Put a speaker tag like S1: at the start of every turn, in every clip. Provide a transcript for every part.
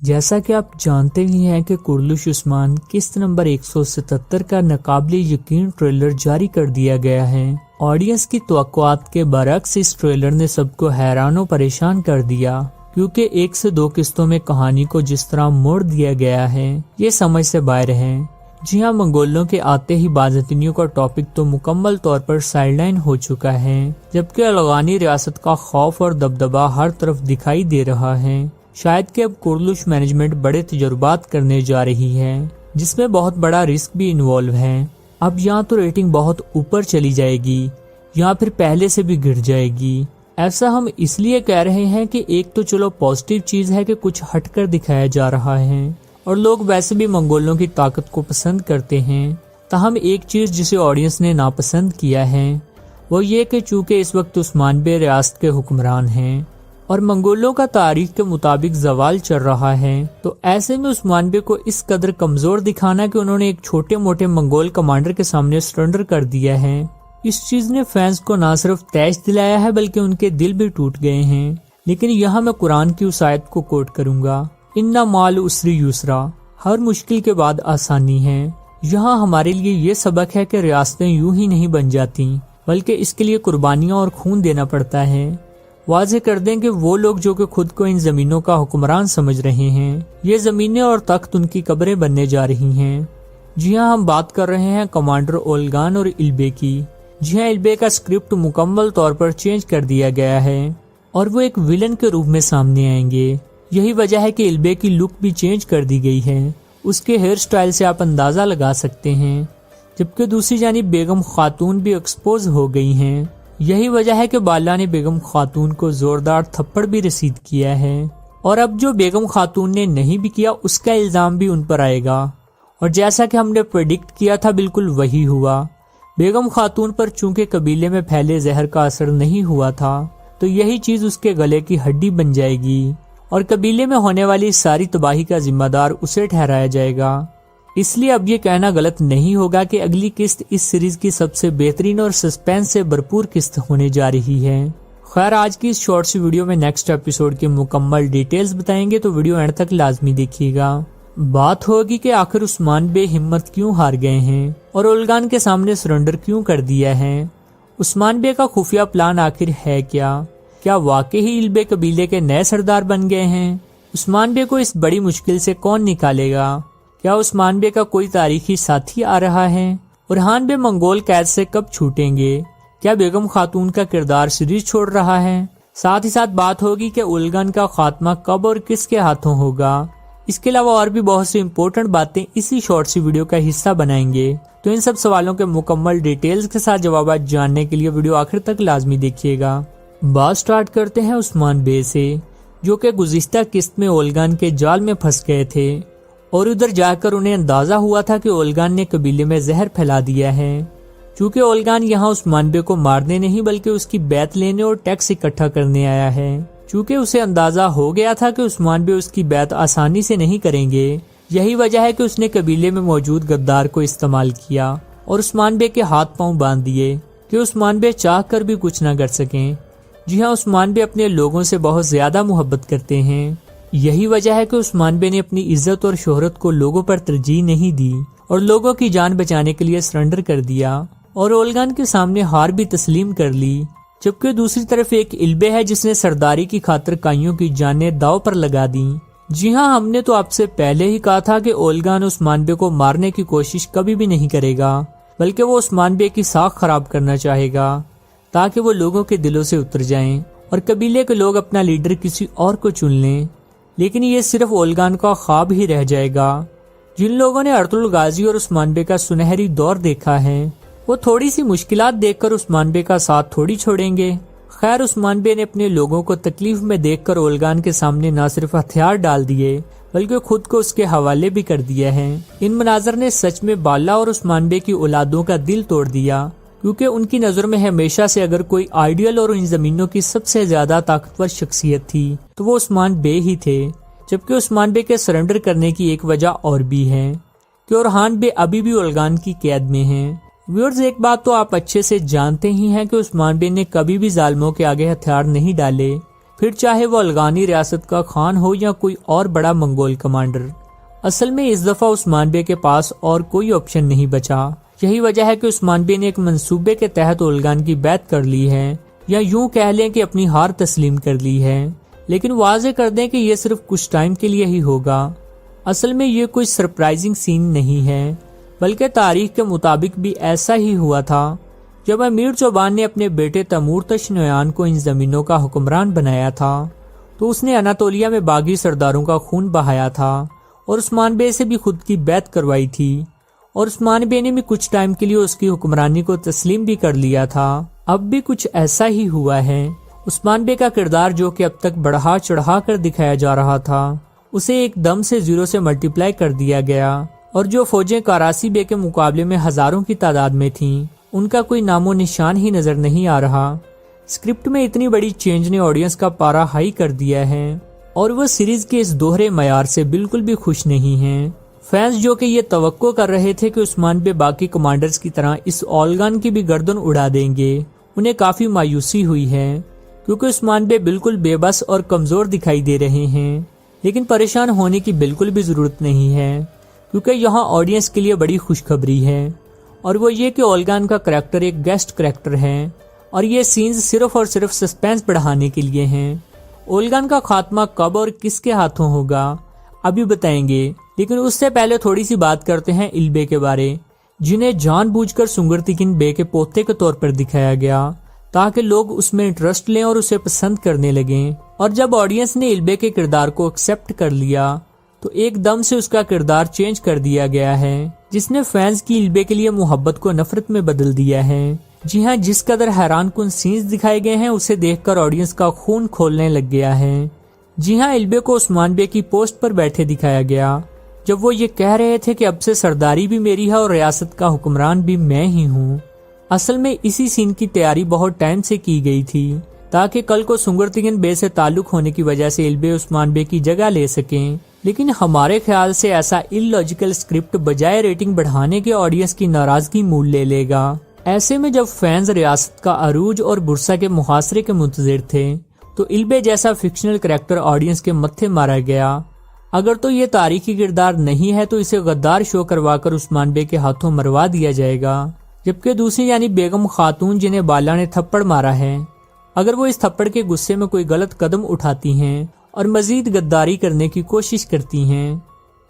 S1: جیسا کہ آپ جانتے ہی ہیں کہ کرلش عثمان قسط نمبر 177 کا ناقابل یقین ٹریلر جاری کر دیا گیا ہے۔ آڈینس کی توقعات کے برعکس اس ٹریلر نے سب کو حیران و پریشان کر دیا، کیونکہ 1 سے 2 قسطوں میں کہانی کو جس طرح موڑ دیا گیا ہے یہ سمجھ سے باہر ہے۔ جی ہاں، منگولوں کے آتے ہی بازنطینیوں کا ٹاپک تو مکمل طور پر سائیڈ لائن ہو چکا ہے، جبکہ افغانی ریاست کا خوف اور دبدبہ ہر طرف دکھائی دے رہا ہے۔ شاید کہ اب کرلش مینجمنٹ بڑے تجربات کرنے جا رہی ہے، جس میں بہت بڑا رسک بھی انوالو ہے۔ اب یہاں تو ریٹنگ بہت اوپر چلی جائے گی یا پھر پہلے سے بھی گر جائے گی۔ ایسا ہم اس لیے کہہ رہے ہیں کہ ایک تو چلو پازیٹیو چیز ہے کہ کچھ ہٹ کر دکھایا جا رہا ہے، اور لوگ ویسے بھی منگولوں کی طاقت کو پسند کرتے ہیں۔ تاہم ایک چیز جسے آڈینس نے ناپسند کیا ہے وہ یہ کہ چونکہ اس وقت عثمان بے ریاست کے حکمران ہیں اور منگولوں کا تاریخ کے مطابق زوال چل رہا ہے، تو ایسے میں عثمان بے کو اس قدر کمزور دکھانا کہ انہوں نے ایک چھوٹے موٹے منگول کمانڈر کے سامنے سرنڈر کر دیا ہے، اس چیز نے فینس کو نہ صرف تیش دلایا ہے بلکہ ان کے دل بھی ٹوٹ گئے ہیں۔ لیکن یہاں میں قرآن کی اس آیت کو کوٹ کروں گا، ان مال عسری یسرا، ہر مشکل کے بعد آسانی ہے۔ یہاں ہمارے لیے یہ سبق ہے کہ ریاستیں یوں ہی نہیں بن جاتی، بلکہ اس کے لیے قربانیاں اور خون دینا پڑتا ہے۔ واضح کر دیں کہ وہ لوگ جو کہ خود کو ان زمینوں کا حکمران سمجھ رہے ہیں، یہ زمینیں اور تخت ان کی قبریں بننے جا رہی ہیں۔ جی ہاں، ہم بات کر رہے ہیں کمانڈر اولگان اور البے کی۔ جی ہاں، البے کا اسکرپٹ مکمل طور پر چینج کر دیا گیا ہے اور وہ ایک ویلن کے روپ میں سامنے آئیں گے۔ یہی وجہ ہے کہ البے کی لک بھی چینج کر دی گئی ہے، اس کے ہیئر سٹائل سے آپ اندازہ لگا سکتے ہیں، جبکہ دوسری جانب بیگم خاتون بھی ایکسپوز ہو گئی ہیں۔ یہی وجہ ہے کہ بالا نے بیگم خاتون کو زوردار تھپڑ بھی رسید کیا ہے، اور اب جو بیگم خاتون نے نہیں بھی کیا اس کا الزام بھی ان پر آئے گا، اور جیسا کہ ہم نے پریڈکٹ کیا تھا بالکل وہی ہوا۔ بیگم خاتون پر چونکہ قبیلے میں پھیلے زہر کا اثر نہیں ہوا تھا، تو یہی چیز اس کے گلے کی ہڈی بن جائے گی اور قبیلے میں ہونے والی ساری تباہی کا ذمہ دار اسے ٹھہرایا جائے گا۔ اس لیے اب یہ کہنا غلط نہیں ہوگا کہ اگلی قسط اس سیریز کی سب سے بہترین اور سسپینس سے بھرپور قسط ہونے جا رہی ہے۔ خیر، آج کی اس شارٹ سی ویڈیو میں نیکسٹ ایپیسوڈ کی مکمل ڈیٹیلز بتائیں گے، تو ویڈیو اینڈ تک لازمی دیکھیے گا۔ بات ہوگی کہ آخر عثمان بے ہمت کیوں ہار گئے ہیں اور اولگان کے سامنے سرنڈر کیوں کر دیا ہے۔ عثمان بے کا خفیہ پلان آخر ہے کیا واقعی البے قبیلے کے نئے سردار بن گئے ہیں؟ عثمان بے کو اس بڑی مشکل سے کون نکالے گا؟ کیا عثمان بے کا کوئی تاریخی ساتھی آ رہا ہے؟ ارحان بے منگول قید سے کب چھوٹیں گے؟ کیا بیگم خاتون کا کردار سیریز چھوڑ رہا ہے؟ ساتھ ہی ساتھ بات ہوگی کہ اولگان کا خاتمہ کب اور کس کے ہاتھوں ہوگا۔ اس کے علاوہ اور بھی بہت سی امپورٹنٹ باتیں اسی شارٹ سی ویڈیو کا حصہ بنائیں گے، تو ان سب سوالوں کے مکمل ڈیٹیلز کے ساتھ جوابات جاننے کے لیے ویڈیو آخر تک لازمی دیکھیے گا۔ بات سٹارٹ کرتے ہیں عثمان بے سے، جو کہ گزشتہ قسط میں اولگان کے جال میں پھنس گئے تھے، اور ادھر جا کر انہیں اندازہ ہوا تھا کہ اولگان نے قبیلے میں زہر پھیلا دیا ہے۔ چونکہ اولگان یہاں عثمان بے کو مارنے نہیں بلکہ اس کی بیعت لینے اور ٹیکس اکٹھا کرنے آیا ہے۔ چونکہ اسے اندازہ ہو گیا تھا کہ عثمان بے اس کی بیعت آسانی سے نہیں کریں گے، یہی وجہ ہے کہ اس نے قبیلے میں موجود غدار کو استعمال کیا اور عثمان بے کے ہاتھ پاؤں باندھ دیے کہ عثمان بے چاہ کر بھی کچھ نہ کر سکیں۔ جی ہاں، عثمان بے اپنے لوگوں سے بہت زیادہ محبت کرتے ہیں، یہی وجہ ہے کہ عثمان بے نے اپنی عزت اور شہرت کو لوگوں پر ترجیح نہیں دی اور لوگوں کی جان بچانے کے لیے سرنڈر کر دیا اور اولگان کے سامنے ہار بھی تسلیم کر لی۔ جبکہ دوسری طرف ایک البے ہے جس نے سرداری کی خاطر کائیوں کی جانیں داؤ پر لگا دیں۔ جی ہاں، ہم نے تو آپ سے پہلے ہی کہا تھا کہ اولگان عثمان بے کو مارنے کی کوشش کبھی بھی نہیں کرے گا، بلکہ وہ عثمان بے کی ساکھ خراب کرنا چاہے گا تاکہ وہ لوگوں کے دلوں سے اتر جائیں اور قبیلے کے لوگ اپنا لیڈر کسی اور کو چن لیں۔ لیکن یہ صرف اولگان کا خواب ہی رہ جائے گا۔ جن لوگوں نے ارطغرل غازی اور عثمان بے کا سنہری دور دیکھا ہے، وہ تھوڑی سی مشکلات دیکھ کر عثمان بے کا ساتھ تھوڑی چھوڑیں گے۔ خیر، عثمان بے نے اپنے لوگوں کو تکلیف میں دیکھ کر اولگان کے سامنے نہ صرف ہتھیار ڈال دیے بلکہ خود کو اس کے حوالے بھی کر دیا ہے۔ ان مناظر نے سچ میں بالا اور عثمان بے کی اولادوں کا دل توڑ دیا، کیونکہ ان کی نظر میں ہمیشہ سے اگر کوئی آئیڈیل اور ان زمینوں کی سب سے زیادہ طاقتور شخصیت تھی تو وہ عثمان بے ہی تھے۔ جبکہ عثمان بے کے سرنڈر کرنے کی ایک وجہ اور بھی ہے کہ ارحان بے ابھی بھی اولگان کی قید میں ہیں۔ ویورز، ایک بات تو آپ اچھے سے جانتے ہی ہیں کہ عثمان بے نے کبھی بھی ظالموں کے آگے ہتھیار نہیں ڈالے، پھر چاہے وہ افغانی ریاست کا خان ہو یا کوئی اور بڑا منگول کمانڈر۔ اصل میں اس دفعہ عثمان بے کے پاس اور کوئی آپشن نہیں بچا۔ یہی وجہ ہے کہ عثمان بے نے ایک منصوبے کے تحت اولگان کی بیعت کر لی ہے، یا یوں کہہ لیں کہ اپنی ہار تسلیم کر لی ہے، لیکن واضح کر دیں کہ یہ صرف کچھ ٹائم کے لیے ہی ہوگا۔ اصل میں یہ کوئی سرپرائزنگ سین نہیں ہے، بلکہ تاریخ کے مطابق بھی ایسا ہی ہوا تھا۔ جب امیر چوبان نے اپنے بیٹے تیمور تشنویان کو ان زمینوں کا حکمران بنایا تھا تو اس نے اناطولیہ میں باغی سرداروں کا خون بہایا تھا اور عثمان بے سے بھی خود کی بیعت کروائی تھی، اور عثمان بے نے بھی کچھ ٹائم کے لیے اس کی حکمرانی کو تسلیم بھی کر لیا تھا۔ اب بھی کچھ ایسا ہی ہوا ہے۔ عثمان بے کا کردار جو کہ اب تک بڑھا چڑھا کر دکھایا جا رہا تھا، اسے ایک دم سے 0 سے ملٹیپلائی کر دیا گیا، اور جو فوجیں کاراسی بے کے مقابلے میں ہزاروں کی تعداد میں تھیں، ان کا کوئی نام و نشان ہی نظر نہیں آ رہا۔ اسکرپٹ میں اتنی بڑی چینج نے آڈینس کا پارا ہائی کر دیا ہے، اور وہ سیریز کے اس دوہرے معیار سے بالکل بھی خوش نہیں ہیں۔ فینس جو کہ یہ توقع کر رہے تھے کہ عثمان بے باقی کمانڈرز کی طرح اس اولگان کی بھی گردن اڑا دیں گے، انہیں کافی مایوسی ہوئی ہے، کیونکہ عثمان بے بالکل بے بس اور کمزور دکھائی دے رہے ہیں۔ لیکن پریشان ہونے کی بالکل بھی ضرورت نہیں ہے، کیونکہ یہاں آڈینس کے لیے بڑی خوشخبری ہے، اور وہ یہ کہ اولگان کا کریکٹر ایک گیسٹ کریکٹر ہے، اور یہ سینز صرف اور صرف سسپینس بڑھانے کے لیے ہیں۔ اولگان کا خاتمہ کب اور کس کے ہاتھوں ہوگا ابھی بتائیں گے، لیکن اس سے پہلے تھوڑی سی بات کرتے ہیں البے کے بارے، جنہیں جان بوجھ کر سنگرتیکن بے کے پوتے کے طور پر دکھایا گیا تاکہ لوگ اس میں انٹرسٹ لیں اور اسے پسند کرنے لگیں، اور جب آڈینس نے البے کے کردار کو ایکسپٹ کر لیا تو ایک دم سے اس کا کردار چینج کر دیا گیا ہے، جس نے فینس کی البے کے لیے محبت کو نفرت میں بدل دیا ہے۔ جی ہاں، جس قدر حیران کن سینز دکھائے گئے ہیں اسے دیکھ کر آڈینس کا خون کھولنے لگ گیا ہے۔ جی ہاں، البے کو عثمان بے کی پوسٹ پر بیٹھے دکھایا گیا جب وہ یہ کہہ رہے تھے کہ اب سے سرداری بھی میری ہے اور ریاست کا حکمران بھی میں ہی ہوں۔ اصل میں اسی سین کی تیاری بہت ٹائم سے کی گئی تھی تاکہ کل کو سنگرتیکن بے سے تعلق ہونے کی وجہ سے البے عثمان بے کی جگہ لے سکیں، لیکن ہمارے خیال سے ایسا ان لاجیکل سکرپٹ بجائے ریٹنگ بڑھانے کے آڈینس کی ناراضگی مول لے لے گا۔ ایسے میں جب فینز ریاست کا عروج اور برسا کے محاصرے کے منتظر تھے تو البے جیسا فکشنل کریکٹر آڈینس کے متھے مارا گیا۔ اگر تو یہ تاریخی کردار نہیں ہے تو اسے غدار شو کروا کر عثمان بے کے ہاتھوں مروا دیا جائے گا، جبکہ دوسری یعنی بیگم خاتون جنہیں بالا نے تھپڑ مارا ہے، اگر وہ اس تھپڑ کے غصے میں کوئی غلط قدم اٹھاتی ہیں اور مزید غداری کرنے کی کوشش کرتی ہیں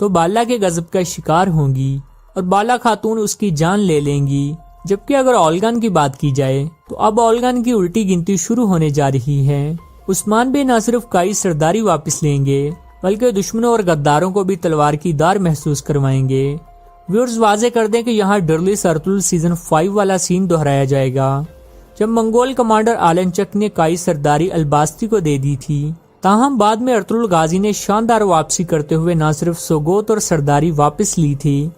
S1: تو بالا کے غضب کا شکار ہوں گی اور بالا خاتون اس کی جان لے لیں گی۔ جبکہ اگر اولگان کی بات کی جائے تو اب اولگان کی الٹی گنتی شروع ہونے جا رہی ہے۔ عثمان بے نہ صرف کائی سرداری واپس لیں گے بلکہ دشمنوں اور غداروں کو بھی تلوار کی دار محسوس کروائیں گے۔ ویورز واضح کر دیں کہ یہاں ڈرلی سرتل سیزن 5 والا سین دہرایا جائے گا جب منگول کمانڈر آلنچک نے کائی سرداری الباستی کو دے دی تھی، تاہم بعد میں ارطغرل غازی نے شاندار واپسی کرتے ہوئے نہ صرف سوگوت اور سرداری واپس لی تھی